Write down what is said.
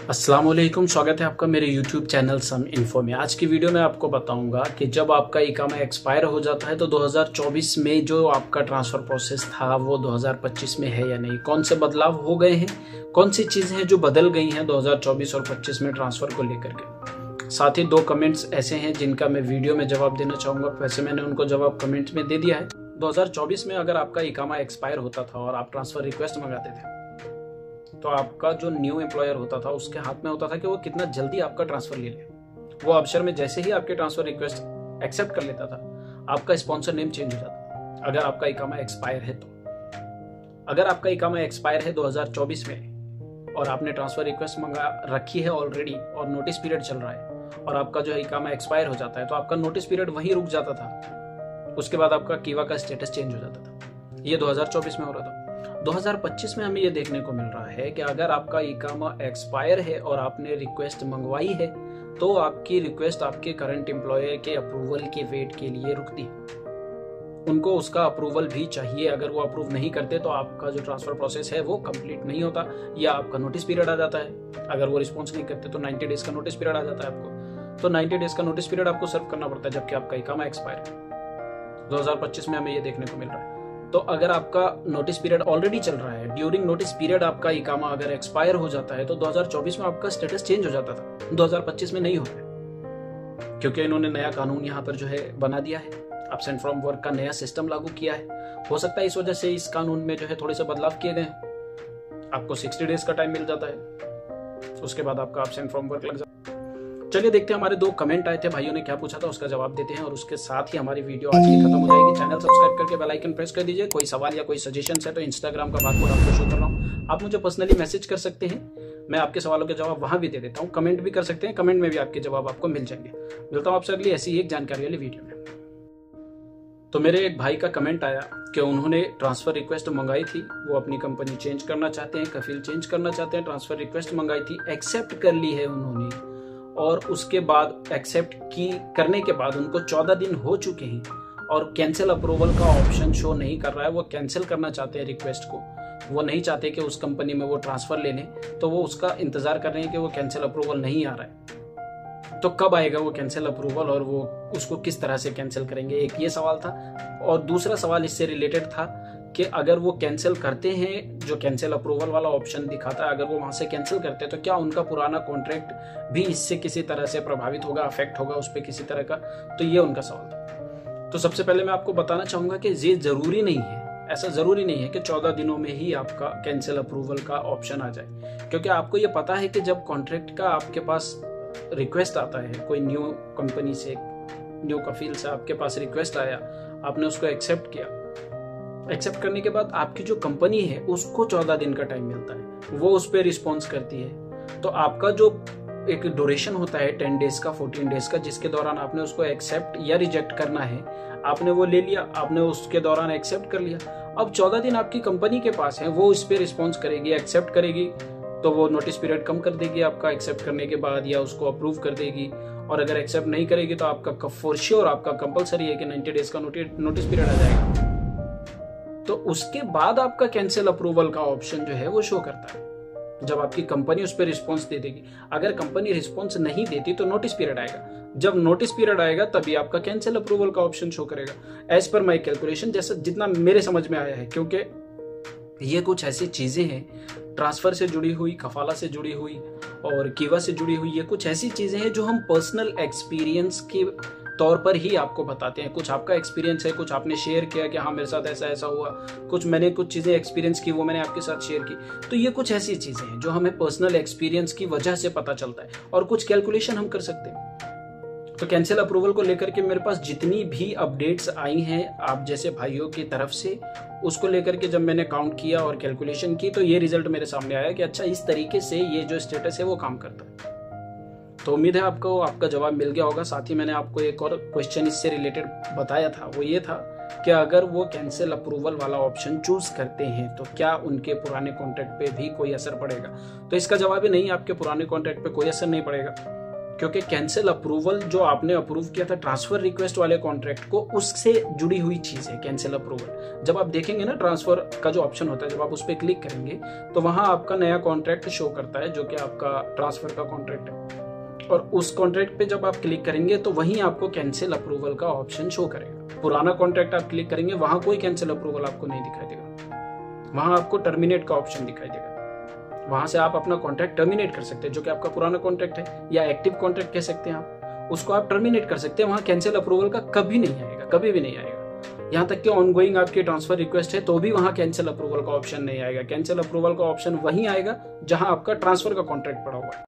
अस्सलाम वालेकुम, स्वागत है आपका मेरे YouTube चैनल सम इन्फो में। आज की वीडियो में आपको बताऊंगा कि जब आपका इकामा एक्सपायर हो जाता है तो 2024 में जो आपका ट्रांसफ़र प्रोसेस था वो 2025 में है या नहीं, कौन से बदलाव हो गए हैं, कौन सी चीज़ें हैं जो बदल गई हैं 2024 और 25 में ट्रांसफ़र को लेकर के। साथ ही 2 कमेंट्स ऐसे हैं जिनका मैं वीडियो में जवाब देना चाहूँगा, वैसे मैंने उनको जवाब कमेंट में दे दिया है। 2024 में अगर आपका इकामा एक्सपायर होता था और आप ट्रांसफ़र रिक्वेस्ट मंगाते थे तो आपका जो न्यू एम्प्लॉयर होता था उसके हाथ में होता था कि वो कितना जल्दी आपका ट्रांसफर ले ले। वो अवसर में जैसे ही आपके ट्रांसफर रिक्वेस्ट एक्सेप्ट कर लेता था, आपका स्पॉन्सर नेम चेंज हो जाता अगर आपका इकामा एक्सपायर है तो। अगर आपका इकामा एक्सपायर है 2024 में और आपने ट्रांसफर रिक्वेस्ट मंगा रखी है ऑलरेडी और नोटिस पीरियड चल रहा है और आपका जो इकामा एक्सपायर हो जाता है तो आपका नोटिस पीरियड वहीं रुक जाता था, उसके बाद आपका कीवा का स्टेटस चेंज हो जाता था। ये 2024 में हो रहा था। 2025 में हमें ये देखने को मिल रहा है कि अगर आपका इकामा एक्सपायर है और आपने रिक्वेस्ट मंगवाई है तो आपकी रिक्वेस्ट आपके करंट एम्प्लॉयर के अप्रूवल के वेट के लिए रुकती है। उनको उसका अप्रूवल भी चाहिए, अगर वो अप्रूव नहीं करते तो आपका जो ट्रांसफर प्रोसेस है वो कंप्लीट नहीं होता या आपका नोटिस पीरियड आ जाता है। अगर वो रिस्पॉन्स नहीं करते तो 90 डेज का नोटिस पीरियड आ जाता है आपको, तो 90 डेज का नोटिस पीरियड आपको सर्व करना पड़ता है जबकि आपका इकामा एक्सपायर है। 2025 में हमें ये देखने को मिल रहा है। तो अगर आपका नोटिस पीरियड ऑलरेडी चल रहा है, ड्यूरिंग नोटिस पीरियड आपका इकामा अगर एक्सपायर हो जाता है तो 2024 में आपका स्टेटस चेंज हो जाता था, 2025 में नहीं हो रहा है क्योंकि इन्होंने नया कानून यहाँ पर जो है बना दिया है, एब्सेंट फ्रॉम वर्क का नया सिस्टम लागू किया है। हो सकता है इस वजह से इस कानून में जो है थोड़े से बदलाव किए गए हैं। आपको 60 डेज का टाइम मिल जाता है, उसके बाद आपका एब्सेंट फ्रॉम वर्क लग जाता है। चलिए देखते हैं हमारे 2 कमेंट आए थे, भाइयों ने क्या पूछा था उसका जवाब देते हैं और उसके साथ ही हमारी वीडियो आज की खत्म हो जाएगी। चैनल सब्सक्राइब करके बेल आइकन प्रेस कर दीजिए। कोई सवाल या कोई सजेशन है तो इंस्टाग्राम का बारकोड आपको शो कर रहा हूँ, आप मुझे पर्सनली मैसेज कर सकते हैं, मैं आपके सवालों के जवाब वहां भी दे देता हूँ। कमेंट भी कर सकते हैं, कमेंट में भी आपके जवाब आपको मिल जाएंगे। मिलता हूँ आपसे अगली ऐसी एक जानकारी वाली वीडियो में। तो मेरे एक भाई का कमेंट आया कि उन्होंने ट्रांसफर रिक्वेस्ट मंगाई थी, वो अपनी कंपनी चेंज करना चाहते हैं, कफील चेंज करना चाहते हैं, ट्रांसफर रिक्वेस्ट मंगाई थी, एक्सेप्ट कर ली है उन्होंने और उसके बाद एक्सेप्ट की करने के बाद उनको 14 दिन हो चुके हैं और कैंसिल अप्रूवल का ऑप्शन शो नहीं कर रहा है। वो कैंसिल करना चाहते हैं रिक्वेस्ट को, वो नहीं चाहते कि उस कंपनी में वो ट्रांसफर ले लें, तो वो उसका इंतजार कर रहे हैं कि वो कैंसिल अप्रूवल नहीं आ रहा है तो कब आएगा वो कैंसिल अप्रूवल और वो उसको किस तरह से कैंसिल करेंगे। एक ये सवाल था और दूसरा सवाल इससे रिलेटेड था कि अगर वो कैंसिल करते हैं, जो कैंसिल अप्रूवल वाला ऑप्शन दिखाता है, अगर वो वहां से कैंसिल करते हैं तो क्या उनका पुराना कॉन्ट्रैक्ट भी इससे किसी तरह से प्रभावित होगा, अफेक्ट होगा उस पर किसी तरह का। तो ये उनका सवाल था। तो सबसे पहले मैं आपको बताना चाहूंगा कि ये जरूरी नहीं है, ऐसा जरूरी नहीं है कि 14 दिनों में ही आपका कैंसिल अप्रूवल का ऑप्शन आ जाए, क्योंकि आपको ये पता है कि जब कॉन्ट्रैक्ट का आपके पास रिक्वेस्ट आता है, कोई न्यू कंपनी से, न्यू कफील से आपके पास रिक्वेस्ट आया, आपने उसको एक्सेप्ट किया, एक्सेप्ट करने के बाद आपकी जो कंपनी है उसको 14 दिन का टाइम मिलता है, वो उस पर रिस्पॉन्स करती है। तो आपका जो एक ड्यूरेशन होता है 10 डेज का, 14 डेज का, जिसके दौरान आपने उसको एक्सेप्ट या रिजेक्ट करना है, आपने वो ले लिया, आपने उसके दौरान एक्सेप्ट कर लिया। अब 14 दिन आपकी कंपनी के पास है, वो इस पर रिस्पॉन्स करेगी, एक्सेप्ट करेगी तो वो नोटिस पीरियड कम कर देगी आपका एक्सेप्ट करने के बाद या उसको अप्रूव कर देगी, और अगर एक्सेप्ट नहीं करेगी तो आपका फॉर श्योर आपका कंपलसरी है कि 90 डेज का नोटिस पीरियड आ जाएगा। तो उसके बाद आपका कैंसिल अप्रूवल का ऑप्शन जो है वो शो करता है जब आपकी कंपनी उस पर रिस्पॉन्स दे देगी। अगर कंपनी रिस्पॉन्स नहीं देती तो नोटिस पीरियड आएगा, जब नोटिस पीरियड आएगा तभी आपका कैंसिल अप्रूवल का ऑप्शन शो करेगा। एज पर माई कैलकुलेशन, जैसा जितना मेरे समझ में आया है, क्योंकि ये कुछ ऐसी चीजें हैं ट्रांसफर से जुड़ी हुई, कफाला से जुड़ी हुई और कीवा से जुड़ी हुई, ये कुछ ऐसी चीजें हैं जो हम पर्सनल एक्सपीरियंस के तौर पर ही आपको बताते हैं। कुछ आपका एक्सपीरियंस है, कुछ आपने शेयर किया कि हाँ मेरे साथ ऐसा ऐसा हुआ, कुछ मैंने कुछ चीजें एक्सपीरियंस की वो मैंने आपके साथ शेयर की। तो ये कुछ ऐसी चीजें हैं जो हमें पर्सनल एक्सपीरियंस की वजह से पता चलता है और कुछ कैलकुलेशन हम कर सकते हैं। तो कैंसिल अप्रूवल को लेकर के मेरे पास जितनी भी अपडेट्स आई हैं आप जैसे भाइयों की तरफ से, उसको लेकर के जब मैंने काउंट किया और कैलकुलेशन की तो ये रिजल्ट मेरे सामने आया कि अच्छा इस तरीके से ये जो स्टेटस है वो काम करता है। तो उम्मीद है आपको आपका जवाब मिल गया होगा। साथ ही मैंने आपको एक और क्वेश्चन इससे रिलेटेड बताया था, वो ये था कि अगर वो कैंसिल अप्रूवल वाला ऑप्शन चूज करते हैं तो क्या उनके पुराने कॉन्ट्रैक्ट पे भी कोई असर पड़ेगा। तो इसका जवाब है नहीं, आपके पुराने कॉन्ट्रैक्ट पे कोई असर नहीं पड़ेगा, क्योंकि कैंसिल अप्रूवल जो आपने अप्रूव किया था ट्रांसफर रिक्वेस्ट वाले कॉन्ट्रैक्ट को, उससे जुड़ी हुई चीज है कैंसिल अप्रूवल। जब आप देखेंगे ना ट्रांसफर का जो ऑप्शन होता है, जब आप उस पर क्लिक करेंगे तो वहां आपका नया कॉन्ट्रैक्ट शो करता है जो कि आपका ट्रांसफर का कॉन्ट्रैक्ट है, और उस कॉन्ट्रैक्ट पे जब आप क्लिक करेंगे तो वहीं आपको कैंसिल अप्रूवल का ऑप्शन शो करेगा। पुराना कॉन्ट्रैक्ट आप क्लिक करेंगे वहां कोई कैंसिल अप्रूवल आपको नहीं दिखाई देगा, वहां आपको टर्मिनेट का ऑप्शन दिखाई देगा। वहां से आप अपना कॉन्ट्रैक्ट टर्मिनेट कर सकते हैं, जो कि आपका पुराना कॉन्ट्रैक्ट है या एक्टिव कॉन्ट्रैक्ट कह सकते हैं आप, उसको आप टर्मिनेट कर सकते हैं। वहां कैंसिल अप्रूवल का कभी नहीं आएगा, कभी भी नहीं आएगा। यहाँ तक कि ऑनगोइंग आपकी ट्रांसफर रिक्वेस्ट है तो भी वहां कैंसिल अप्रूवल का ऑप्शन नहीं आएगा। कैंसिल अप्रूवल का ऑप्शन वहीं आएगा जहां आपका ट्रांसफर का कॉन्ट्रैक्ट पड़ा हुआ है।